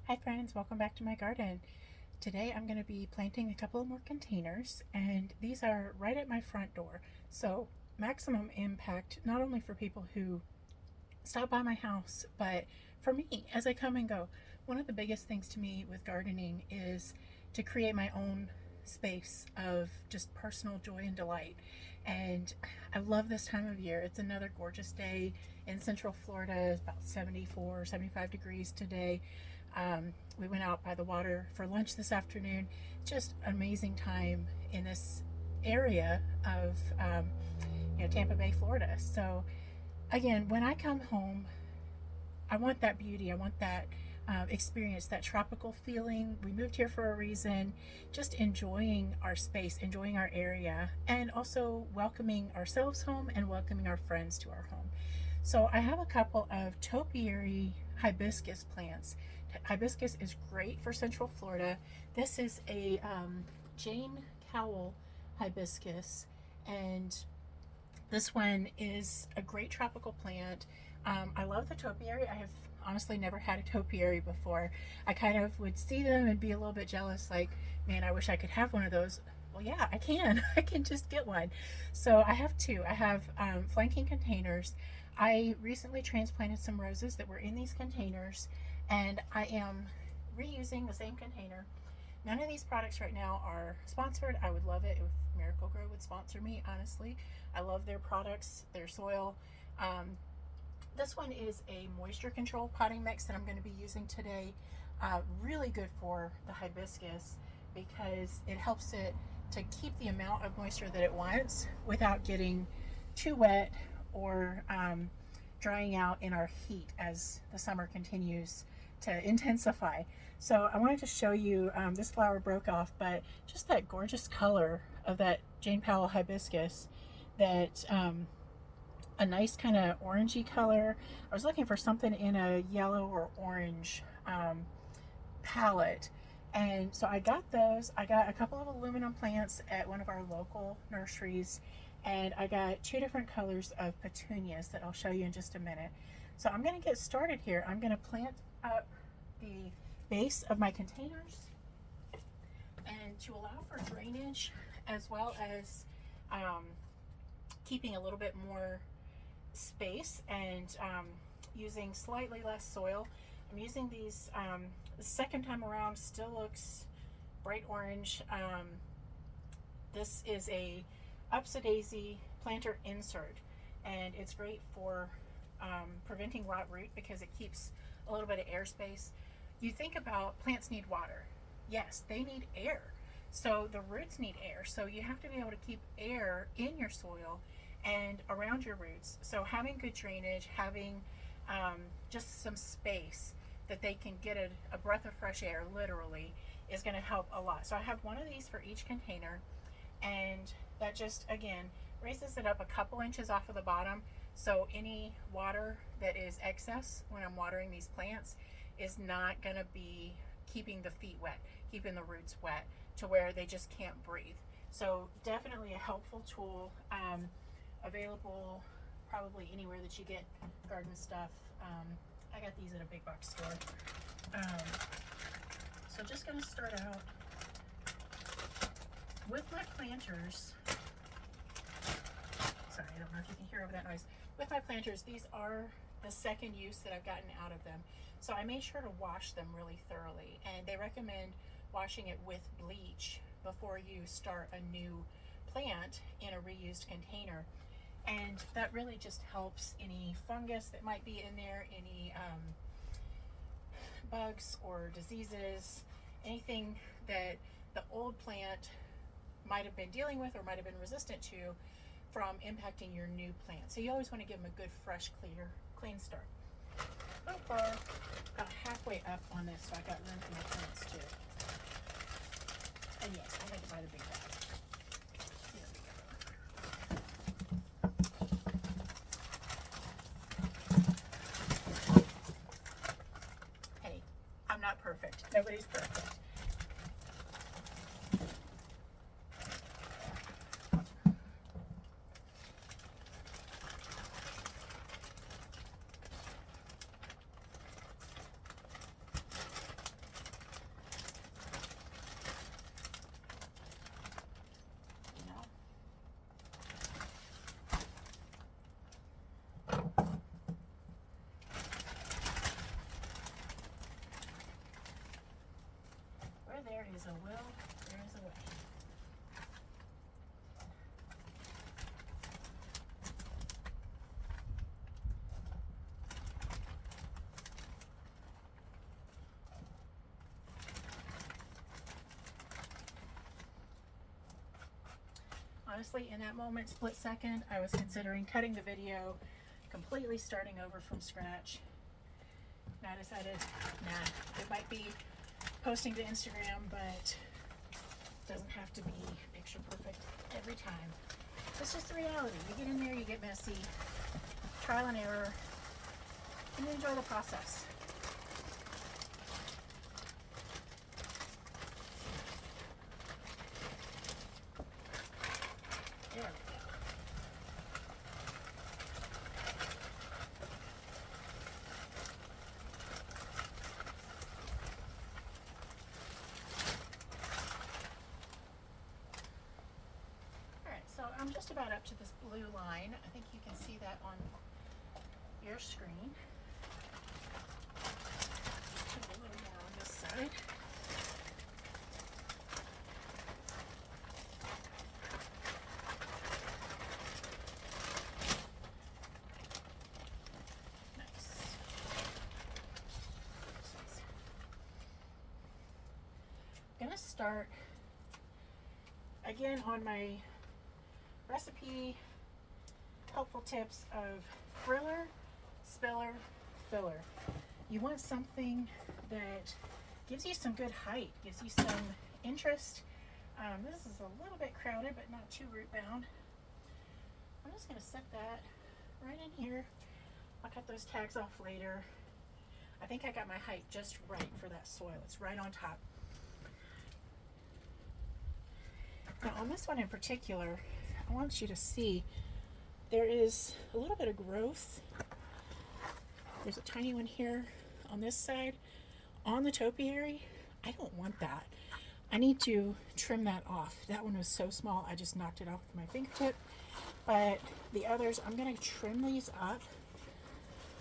Hi friends, welcome back to my garden. Today I'm going to be planting a couple more containers, and these are right at my front door. So maximum impact not only for people who stop by my house, but for me as I come and go. One of the biggest things to me with gardening is to create my own space of just personal joy and delight. And I love this time of year. It's another gorgeous day in Central Florida. It's about 74, 75 degrees today. We went out by the water for lunch this afternoon. Just an amazing time in this area of Tampa Bay, Florida. So again, when I come home, I want that beauty. I want that experience, that tropical feeling. We moved here for a reason. Just enjoying our space, enjoying our area, and also welcoming ourselves home and welcoming our friends to our home. So I have a couple of topiary hibiscus plants. Hibiscus is great for Central Florida. This is a Jane Cowell hibiscus, and this one is a great tropical plant. I love the topiary. I have honestly never had a topiary before. I kind of would see them and be a little bit jealous, like, man, I wish I could have one of those. Well, yeah, I can. I can just get one. So I have two. I have flanking containers. I recently transplanted some roses that were in these containers, and I am reusing the same container. None of these products right now are sponsored. I would love it if Miracle Grow would sponsor me, honestly. I love their products, their soil. This one is a moisture control potting mix that I'm going to be using today. Really good for the hibiscus because it helps it to keep the amount of moisture that it wants without getting too wet or drying out in our heat as the summer continues to intensify. So I wanted to show you, this flower broke off, but just that gorgeous color of that Jane Powell hibiscus, that a nice kind of orangey color. I was looking for something in a yellow or orange palette, and so I got those. I got a couple of aluminum plants at one of our local nurseries, and I got two different colors of petunias that I'll show you in just a minute. So I'm going to get started here. I'm going to plant up the base of my containers, and to allow for drainage as well as keeping a little bit more space and using slightly less soil. I'm using these, the second time around still looks bright orange. This is a Upsidaisy planter insert, and it's great for preventing rot root because it keeps a little bit of airspace. You think about plants need water. Yes, they need air. So the roots need air. So you have to be able to keep air in your soil and around your roots. So having good drainage, having just some space that they can get a breath of fresh air, literally, is going to help a lot. So I have one of these for each container, and that just, again, raises it up a couple inches off of the bottom. So any water that is excess when I'm watering these plants is not going to be keeping the feet wet, keeping the roots wet to where they just can't breathe. So definitely a helpful tool. Available probably anywhere that you get garden stuff. I got these at a big box store. So just going to start out with my planters. Sorry, I don't know if you can hear over that noise. With my planters, these are the second use that I've gotten out of them. So I made sure to wash them really thoroughly, and they recommend washing it with bleach before you start a new plant in a reused container. And that really just helps any fungus that might be in there, any bugs or diseases, anything that the old plant might have been dealing with or might have been resistant to from impacting your new plant. So you always want to give them a good, fresh, clean start. About halfway up on this, so I got room for my plants too. And yes, I had to buy the big bag. Here we go. Hey, I'm not perfect. Nobody's perfect. is a will, there is a way. Honestly, in that moment, split second, I was considering cutting the video, completely starting over from scratch. And I decided, nah, it might be posting to Instagram, but it doesn't have to be picture perfect every time. It's just the reality. You get in there, you get messy, trial and error, and you enjoy the process. There we go. Alright, so I'm just about up to this blue line. I think you can see that on your screen. Put a little more on this side. I'm gonna start again on my recipe helpful tips of friller, spiller, filler. You want something that gives you some good height, gives you some interest. This is a little bit crowded, but not too root bound. I'm just gonna set that right in here. I'll cut those tags off later. I think I got my height just right for that soil. It's right on top. Now on this one in particular, I want you to see there is a little bit of growth. There's a tiny one here on this side. On the topiary, I don't want that. I need to trim that off. That one was so small, I just knocked it off with my fingertip. But the others, I'm gonna trim these up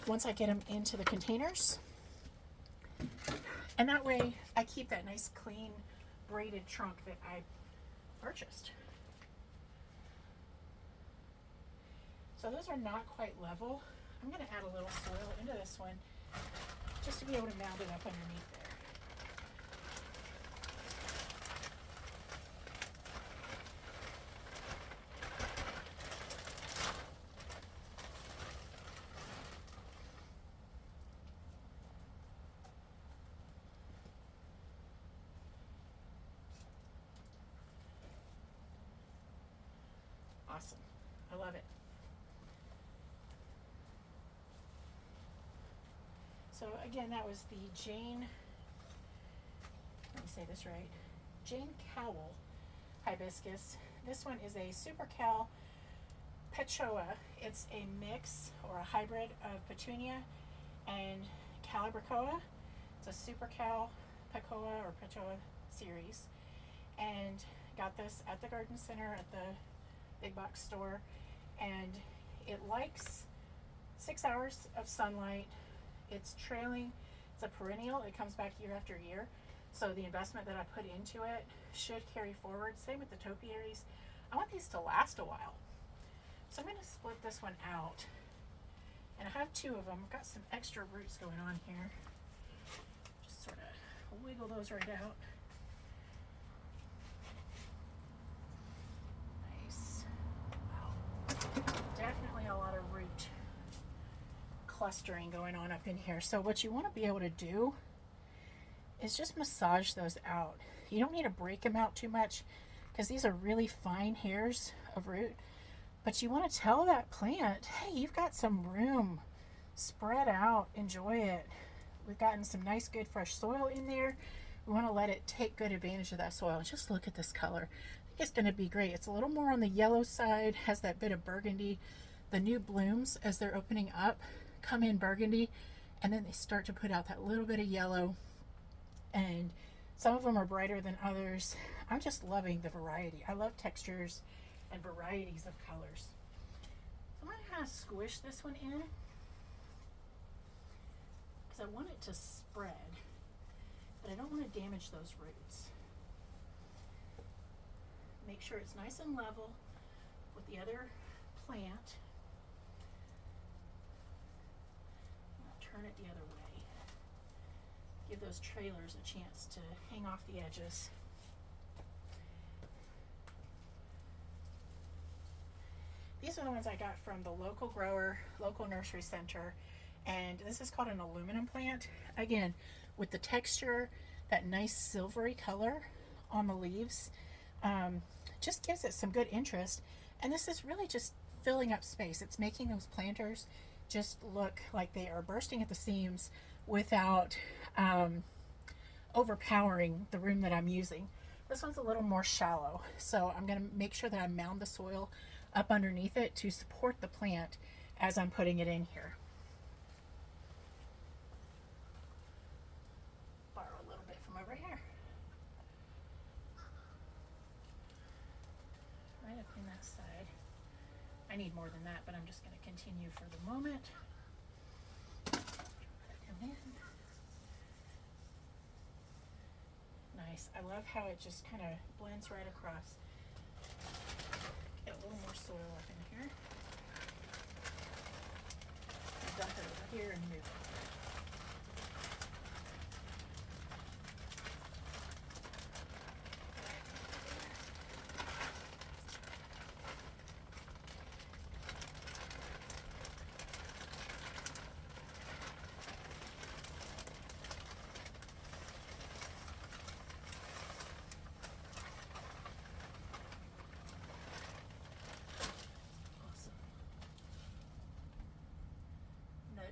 once I get them into the containers. And that way I keep that nice clean braided trunk that I purchased. So those are not quite level. I'm going to add a little soil into this one just to be able to mound it up underneath there. Awesome. I love it. So again, that was the Jane, let me say this right, Jane Cowell hibiscus. This one is a Supertunia Petchoa. It's a mix or a hybrid of Petunia and Calibrachoa. It's a Supertunia Petchoa or Petchoa series. And got this at the garden center at the big box store, and it likes 6 hours of sunlight. It's trailing, it's a perennial, it comes back year after year, so the investment that I put into it should carry forward. Same with the topiaries. I want these to last a while, so I'm going to split this one out, and I have two of them. I've got some extra roots going on here. Just sort of wiggle those right out. Definitely a lot of root clustering going on up in here. So what you want to be able to do is just massage those out. You don't need to break them out too much because these are really fine hairs of root, but you want to tell that plant, hey, you've got some room, spread out, enjoy it. We've gotten some nice good fresh soil in there. We want to let it take good advantage of that soil. Just look at this color. I think it's going to be great. It's a little more on the yellow side, has that bit of burgundy. The new blooms as they're opening up come in burgundy, and then they start to put out that little bit of yellow, and some of them are brighter than others. I'm just loving the variety. I love textures and varieties of colors. So I'm going to kind of squish this one in because I want it to spread, but I don't want to damage those roots. Make sure it's nice and level with the other plant. Turn it the other way. Give those trailers a chance to hang off the edges. These are the ones I got from the local grower, local nursery center, and this is called an aluminum plant. Again, with the texture, that nice silvery color on the leaves, just gives it some good interest. And this is really just filling up space. It's making those planters just look like they are bursting at the seams without overpowering the room that I'm using. This one's a little more shallow, so I'm going to make sure that I mound the soil up underneath it to support the plant as I'm putting it in here. Borrow a little bit from over here. Right up in that side. I need more than that, but I'm just going to continue for the moment. Come in. Nice. I love how it just kind of blends right across. Get a little more soil up in here. And dump it over here and move it.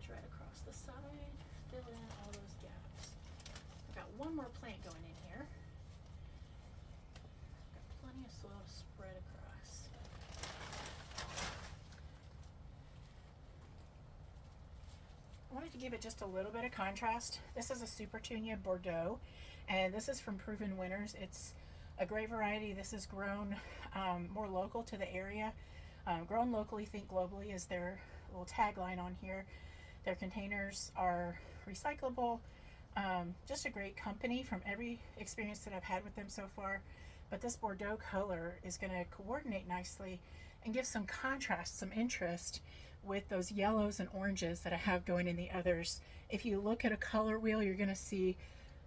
Right across the side, fill in all those gaps. I've got one more plant going in here. Got plenty of soil to spread across. I wanted to give it just a little bit of contrast. This is a Supertunia Bordeaux, and this is from Proven Winners. It's a great variety. This is grown more local to the area. Grown locally, think globally is their little tagline on here. Their containers are recyclable. Just a great company from every experience that I've had with them so far. But this Bordeaux color is going to coordinate nicely and give some contrast, some interest with those yellows and oranges that I have going in the others. If you look at a color wheel, you're going to see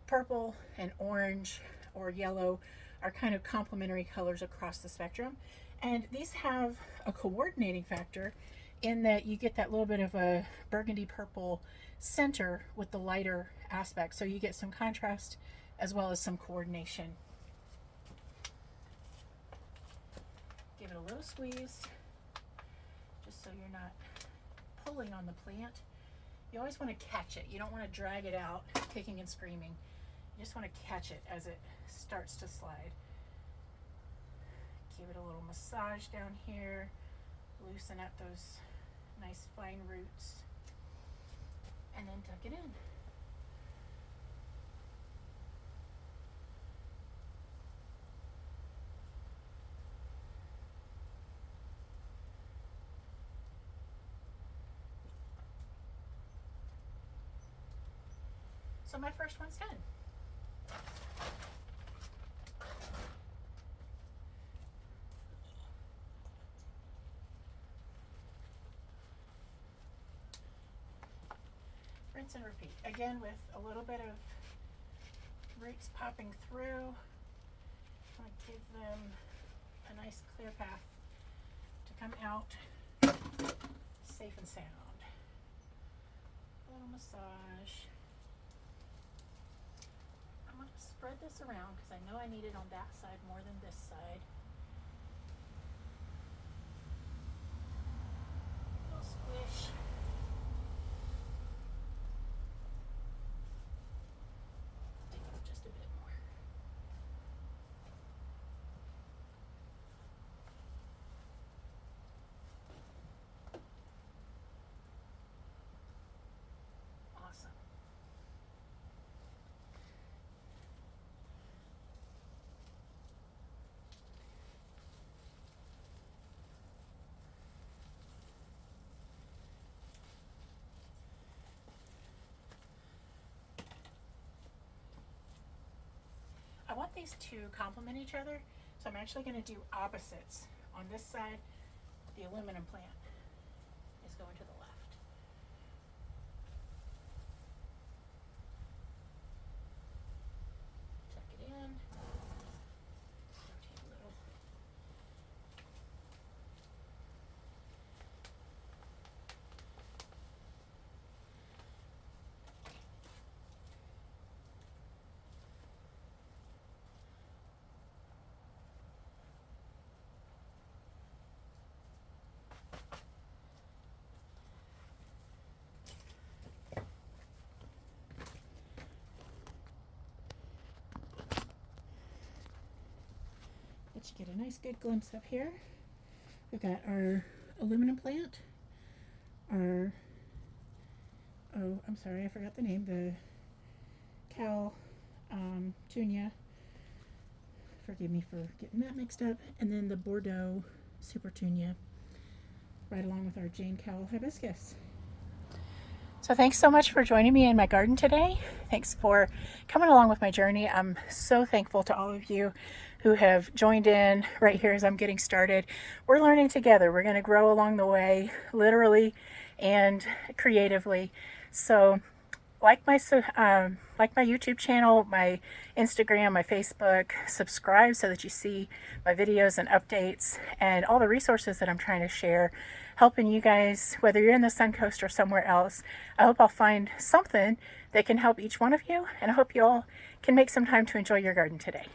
purple and orange or yellow are kind of complementary colors across the spectrum. And these have a coordinating factor in that you get that little bit of a burgundy purple center with the lighter aspect. So you get some contrast as well as some coordination. Give it a little squeeze, just so you're not pulling on the plant. You always want to catch it. You don't want to drag it out, kicking and screaming. You just want to catch it as it starts to slide. Give it a little massage down here. Loosen up those nice fine roots, and then tuck it in. So my first one's done. Rinse and repeat. Again, with a little bit of roots popping through. I want to give them a nice clear path to come out safe and sound. A little massage. I'm going to spread this around because I know I need it on that side more than this side. A little squish. I want these to complement each other, So I'm actually going to do opposites. On this side, the aluminum plant is going to the left. Tuck it in. Rotate a little. Let you get a nice good glimpse up here. We've got our aluminum plant, our, oh, I'm sorry, I forgot the name, the Tunia, forgive me for getting that mixed up, and then the Bordeaux Supertunia, right along with our Jane Cowell hibiscus. So thanks so much for joining me in my garden today. Thanks for coming along with my journey. I'm so thankful to all of you who have joined in right here as I'm getting started. We're learning together. We're going to grow along the way, literally and creatively. So like my YouTube channel, my Instagram, my Facebook, subscribe so that you see my videos and updates and all the resources that I'm trying to share, helping you guys, whether you're in the Suncoast or somewhere else. I hope I'll find something that can help each one of you, and I hope you all can make some time to enjoy your garden today.